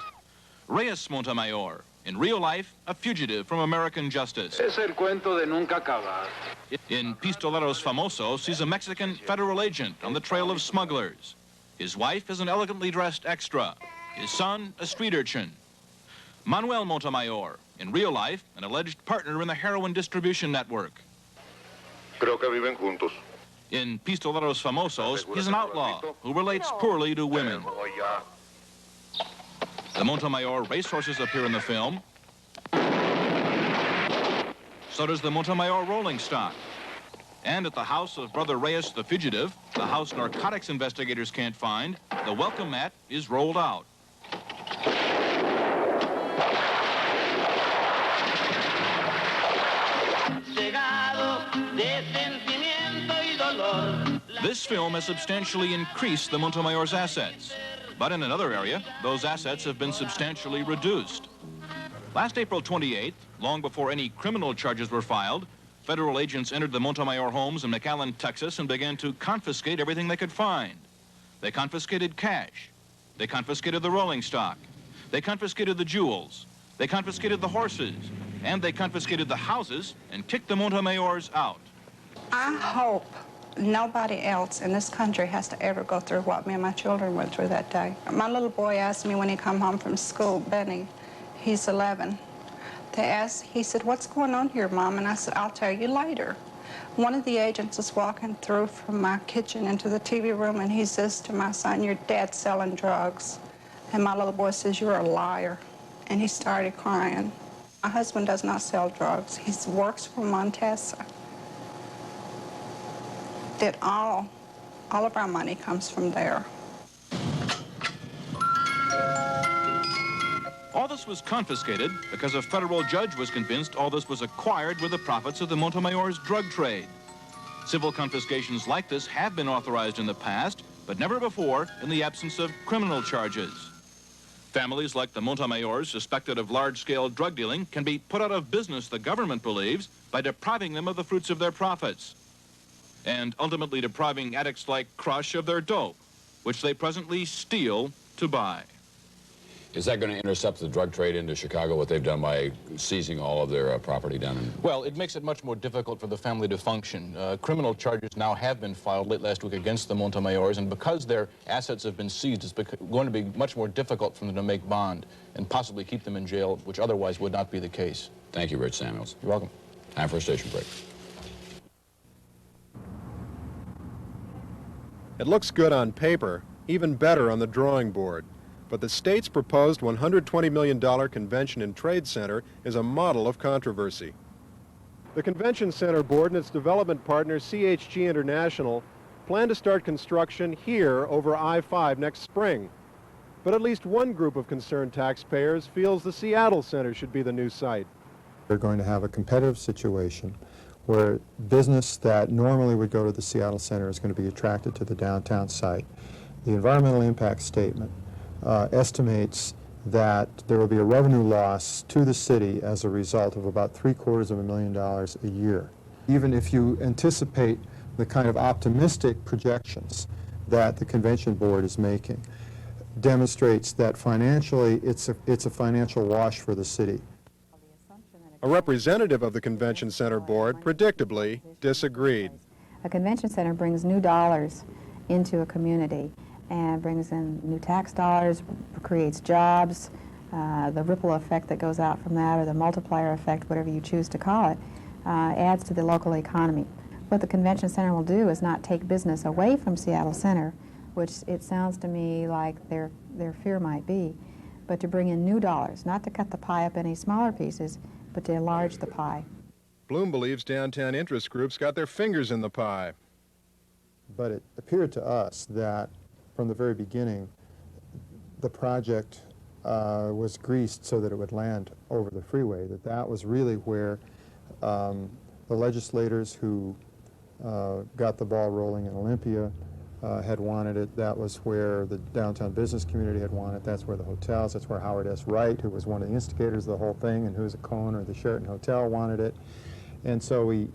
Reyes Montemayor, in real life, a fugitive from American justice. Es el cuento de nunca acabar. In Pistoleros Famosos, he's a Mexican federal agent on the trail of smugglers. His wife is an elegantly dressed extra. His son, a street urchin. Manuel Montemayor, in real life, an alleged partner in the heroin distribution network. Creo que viven juntos. In Pistoleros Famosos, he's an outlaw who relates poorly to women. The Montemayor racehorses appear in the film. So does the Montemayor rolling stock. And at the house of Brother Reyes the fugitive, the house narcotics investigators can't find, the welcome mat is rolled out. This film has substantially increased the Montemayor's assets. But in another area, those assets have been substantially reduced. Last April 28th, long before any criminal charges were filed, federal agents entered the Montemayor homes in McAllen, Texas, and began to confiscate everything they could find. They confiscated cash. They confiscated the rolling stock. They confiscated the jewels. They confiscated the horses. And they confiscated the houses and kicked the Montemayors out. I hope nobody else in this country has to ever go through what me and my children went through that day. My little boy asked me when he come home from school, Benny, he's 11, he said, "What's going on here, Mom?" And I said, "I'll tell you later." One of the agents is walking through from my kitchen into the TV room, and he says to my son, "Your dad's selling drugs." And my little boy says, "You're a liar." And he started crying. My husband does not sell drugs. He works for Montesa. That all of our money comes from there. All this was confiscated because a federal judge was convinced all this was acquired with the profits of the Montemayor's drug trade. Civil confiscations like this have been authorized in the past, but never before in the absence of criminal charges. Families like the Montemayor's suspected of large-scale drug dealing can be put out of business, the government believes, by depriving them of the fruits of their profits, and ultimately depriving addicts like Crush of their dope, which they presently steal to buy. Is that going to intercept the drug trade into Chicago, what they've done by seizing all of their property down in... Well, it makes it much more difficult for the family to function. Criminal charges now have been filed late last week against the Montemayor's, and because their assets have been seized, it's going to be much more difficult for them to make bond and possibly keep them in jail, which otherwise would not be the case. Thank you, Rich Samuels. You're welcome. Time for a station break. It looks good on paper, even better on the drawing board. But the state's proposed $120 million Convention and Trade Center is a model of controversy. The Convention Center Board and its development partner, CHG International, plan to start construction here over I-5 next spring. But at least one group of concerned taxpayers feels the Seattle Center should be the new site. They're going to have a competitive situation where business that normally would go to the Seattle Center is going to be attracted to the downtown site. The environmental impact statement estimates that there will be a revenue loss to the city as a result of about $750,000 a year. Even if you anticipate the kind of optimistic projections that the Convention Board is making, demonstrates that financially it's a financial wash for the city. A representative of the Convention Center Board predictably disagreed. A convention center brings new dollars into a community and brings in new tax dollars, creates jobs, the ripple effect that goes out from that, or the multiplier effect, whatever you choose to call it, adds to the local economy. What the convention center will do is not take business away from Seattle Center, which it sounds to me like their fear might be, but to bring in new dollars, not to cut the pie up any smaller pieces, but to enlarge the pie. Bloom believes downtown interest groups got their fingers in the pie. But it appeared to us that from the very beginning, the project was greased so that it would land over the freeway, that was really where the legislators who got the ball rolling in Olympia had wanted it. That was where the downtown business community had wanted it. That's where the hotels, that's where Howard S. Wright, who was one of the instigators of the whole thing and who was a co-owner of the Sheraton Hotel, wanted it. And so we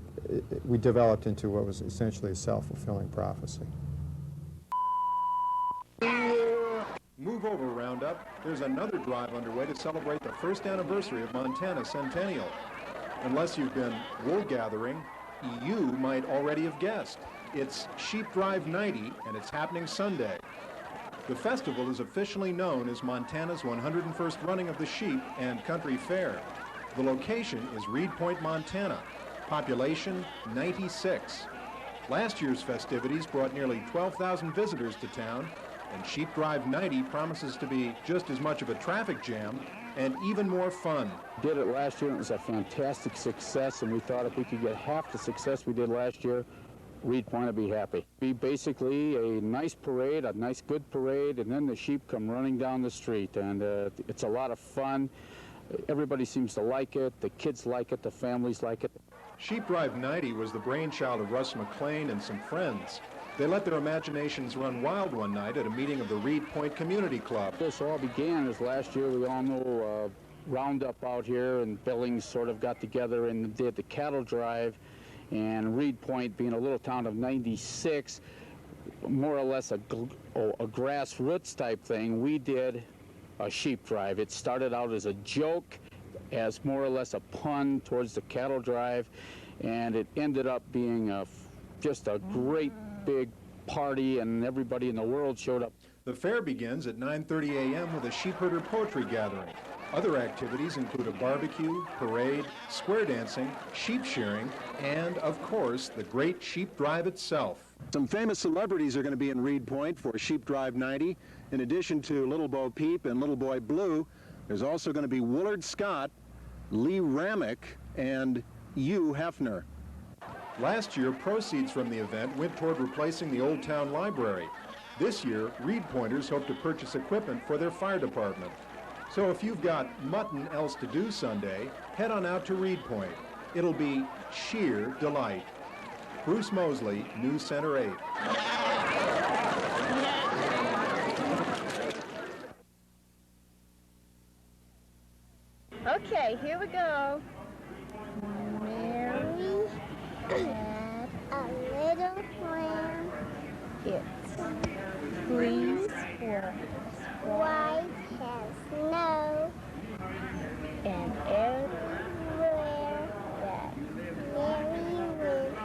developed into what was essentially a self-fulfilling prophecy. Move over, Roundup. There's another drive underway to celebrate the first anniversary of Montana's centennial. Unless you've been wool gathering, you might already have guessed. It's Sheep Drive 90, and it's happening Sunday. The festival is officially known as Montana's 101st running of the sheep and country fair. The location is Reed Point, Montana. Population 96. Last year's festivities brought nearly 12,000 visitors to town, and Sheep Drive 90 promises to be just as much of a traffic jam and even more fun. Did it last year, and it was a fantastic success, and we thought if we could get half the success we did last year, Reed Point would be happy. Be basically a nice parade, a nice good parade, and then the sheep come running down the street, and it's a lot of fun. Everybody seems to like it, the kids like it, the families like it. Sheep Drive 90 was the brainchild of Russ McLean and some friends. They let their imaginations run wild one night at a meeting of the Reed Point Community Club. This all began as last year, we all know Roundup out here and Billings sort of got together and did the cattle drive, and Reed Point being a little town of 96, more or less a grassroots type thing, we did a sheep drive. It started out as a joke, as more or less a pun towards the cattle drive, and it ended up being just a great big party, and everybody in the world showed up. The fair begins at 9:30 a.m. with a sheepherder poetry gathering. Other activities include a barbecue, parade, square dancing, sheep shearing, and, of course, the Great Sheep Drive itself. Some famous celebrities are going to be in Reed Point for Sheep Drive 90. In addition to Little Bo Peep and Little Boy Blue, there's also going to be Willard Scott, Lee Ramick, and Hugh Hefner. Last year, proceeds from the event went toward replacing the Old Town Library. This year, Reed Pointers hope to purchase equipment for their fire department. So if you've got mutton else to do Sunday, head on out to Reed Point. It'll be sheer delight. Bruce Moseley, News Center 8. Okay, here we go. Mary had a little lamb. It's pleased for white has snow, and everywhere that Mary went.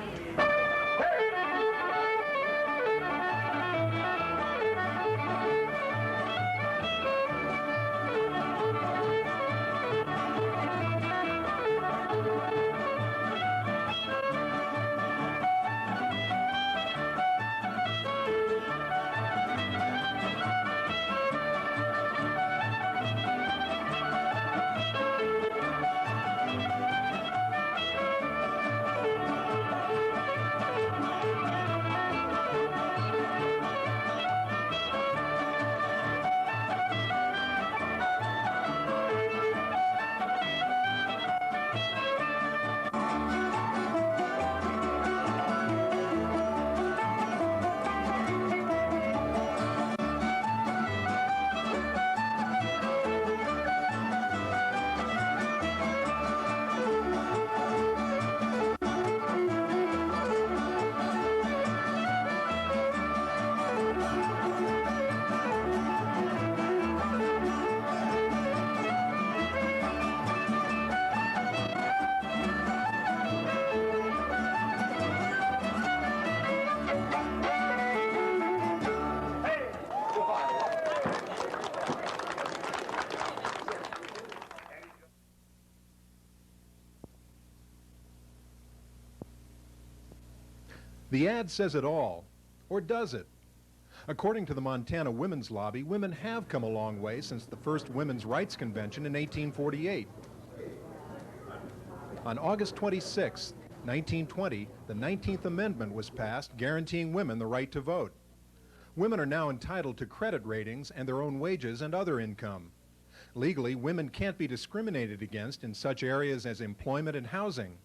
The ad says it all, or does it? According to the Montana Women's Lobby, women have come a long way since the first Women's Rights Convention in 1848. On August 26, 1920, the 19th Amendment was passed guaranteeing women the right to vote. Women are now entitled to credit ratings and their own wages and other income. Legally, women can't be discriminated against in such areas as employment and housing.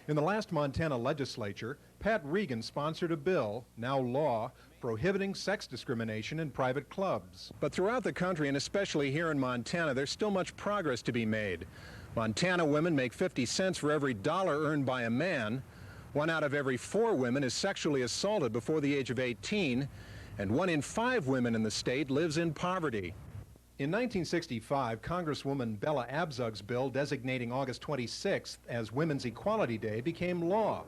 In the last Montana legislature, Pat Regan sponsored a bill, now law, prohibiting sex discrimination in private clubs. But throughout the country, and especially here in Montana, there's still much progress to be made. Montana women make 50 cents for every dollar earned by a man. 1 out of every 4 women is sexually assaulted before the age of 18, and 1 in 5 women in the state lives in poverty. In 1965, Congresswoman Bella Abzug's bill designating August 26th as Women's Equality Day became law.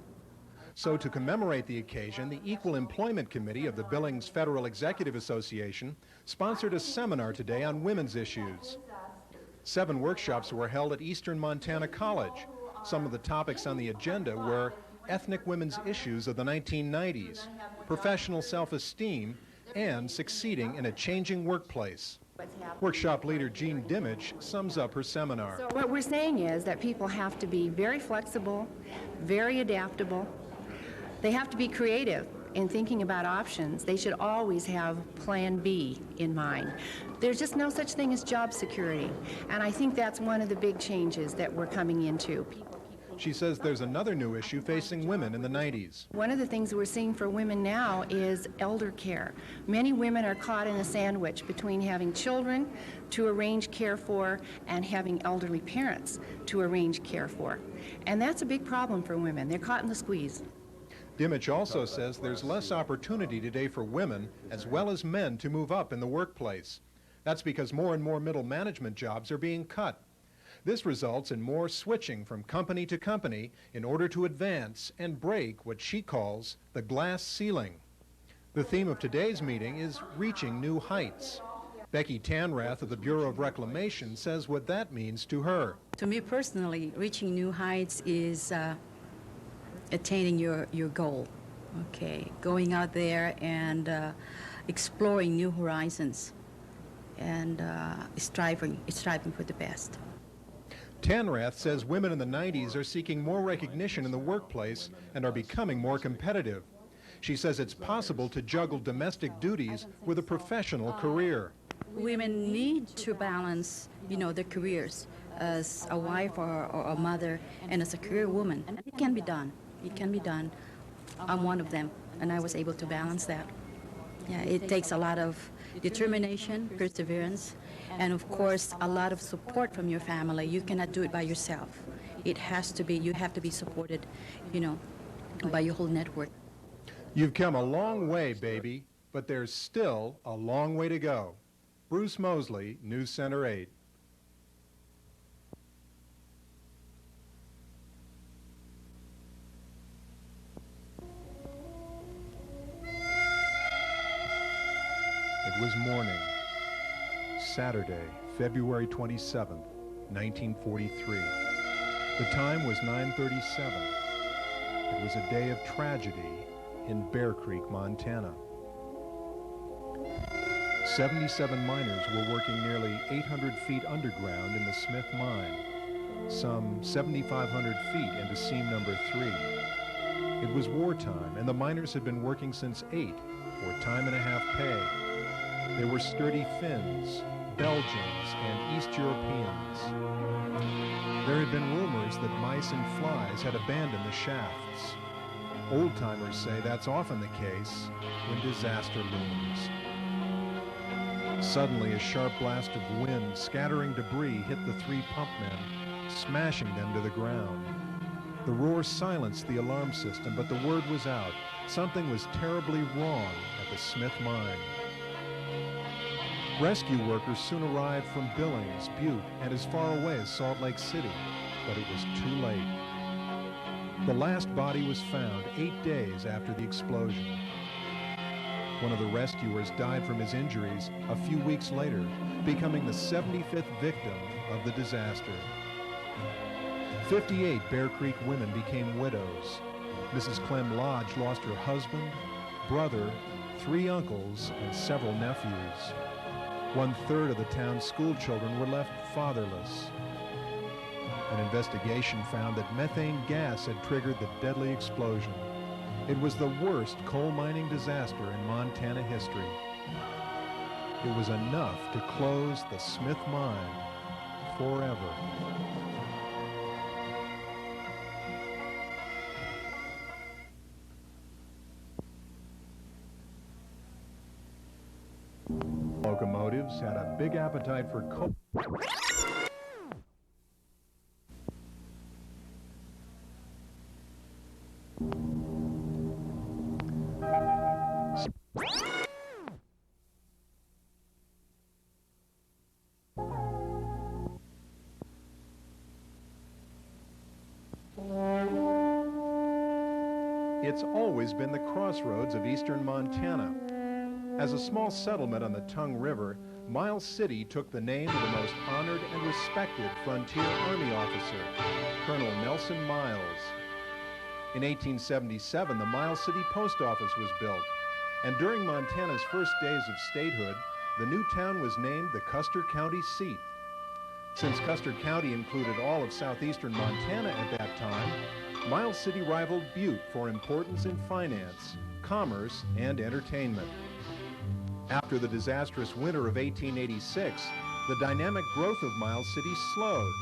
So to commemorate the occasion, the Equal Employment Committee of the Billings Federal Executive Association sponsored a seminar today on women's issues. 7 workshops were held at Eastern Montana College. Some of the topics on the agenda were ethnic women's issues of the 1990s, professional self-esteem, and succeeding in a changing workplace. Workshop leader Jean Dimich sums up her seminar. So what we're saying is that people have to be very flexible, very adaptable. They have to be creative in thinking about options. They should always have plan B in mind. There's just no such thing as job security, and I think that's one of the big changes that we're coming into. She says there's another new issue facing women in the 90s. One of the things we're seeing for women now is elder care. Many women are caught in a sandwich between having children to arrange care for and having elderly parents to arrange care for. And that's a big problem for women. They're caught in the squeeze. Dimich also says there's less opportunity today for women as well as men to move up in the workplace. That's because more and more middle management jobs are being cut. This results in more switching from company to company in order to advance and break what she calls the glass ceiling. The theme of today's meeting is reaching new heights. Becky Tanrath of the Bureau of Reclamation says what that means to her. To me personally, reaching new heights is attaining your goal, okay? Going out there and exploring new horizons and striving for the best. Tanrath says women in the 90s are seeking more recognition in the workplace and are becoming more competitive. She says it's possible to juggle domestic duties with a professional career. Women need to balance, their careers as a wife or a mother and as a career woman. And it can be done. It can be done. I'm one of them, and I was able to balance that. Yeah, it takes a lot of determination, perseverance, and of course, a lot of support from your family. You cannot do it by yourself. You have to be supported, by your whole network. You've come a long way, baby, but there's still a long way to go. Bruce Moseley, News Center 8. It was morning, Saturday, February 27th, 1943. The time was 9:37. It was a day of tragedy in Bear Creek, Montana. 77 miners were working nearly 800 feet underground in the Smith mine, some 7,500 feet into seam number 3. It was wartime, and the miners had been working since 8 for time and a half pay. They were sturdy Finns, Belgians, and East Europeans. There had been rumors that mice and flies had abandoned the shafts. Old-timers say that's often the case when disaster looms. Suddenly, a sharp blast of wind scattering debris hit the 3 pump men, smashing them to the ground. The roar silenced the alarm system, but the word was out. Something was terribly wrong at the Smith mine. Rescue workers soon arrived from Billings, Butte, and as far away as Salt Lake City, but it was too late. The last body was found 8 days after the explosion. One of the rescuers died from his injuries a few weeks later, becoming the 75th victim of the disaster. 58 Bear Creek women became widows. Mrs. Clem Lodge lost her husband, brother, 3 uncles, and several nephews. 1/3 of the town's school children were left fatherless. An investigation found that methane gas had triggered the deadly explosion. It was the worst coal mining disaster in Montana history. It was enough to close the Smith mine forever. Locomotives had a big appetite for coal. It's always been the crossroads of eastern Montana. As a small settlement on the Tongue River, Miles City took the name of the most honored and respected frontier army officer, Colonel Nelson Miles. In 1877, the Miles City Post Office was built, and during Montana's first days of statehood, the new town was named the Custer County seat. Since Custer County included all of southeastern Montana at that time, Miles City rivaled Butte for importance in finance, commerce, and entertainment. After the disastrous winter of 1886, the dynamic growth of Miles City slowed,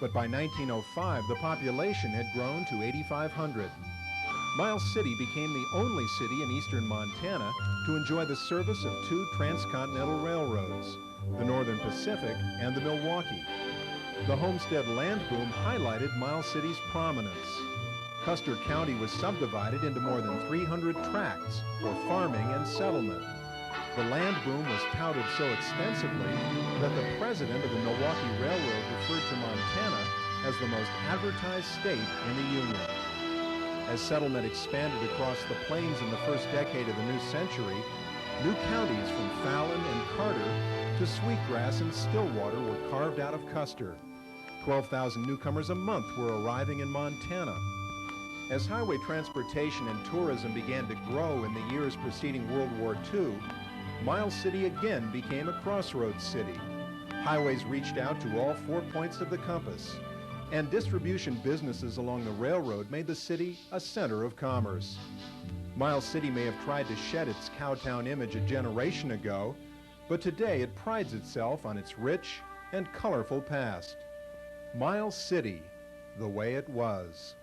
but by 1905, the population had grown to 8,500. Miles City became the only city in eastern Montana to enjoy the service of 2 transcontinental railroads, the Northern Pacific and the Milwaukee. The Homestead land boom highlighted Miles City's prominence. Custer County was subdivided into more than 300 tracts for farming and settlement. The land boom was touted so extensively that the president of the Milwaukee Railroad referred to Montana as the most advertised state in the Union. As settlement expanded across the plains in the first decade of the new century, New counties from Fallon and Carter to Sweetgrass and Stillwater were carved out of Custer. 12,000 newcomers a month were arriving in Montana. As highway transportation and tourism began to grow in the years preceding World War II, Miles City again became a crossroads city. Highways reached out to all 4 points of the compass, and distribution businesses along the railroad made the city a center of commerce. Miles City may have tried to shed its cowtown image a generation ago, but today it prides itself on its rich and colorful past. Miles City, the way it was.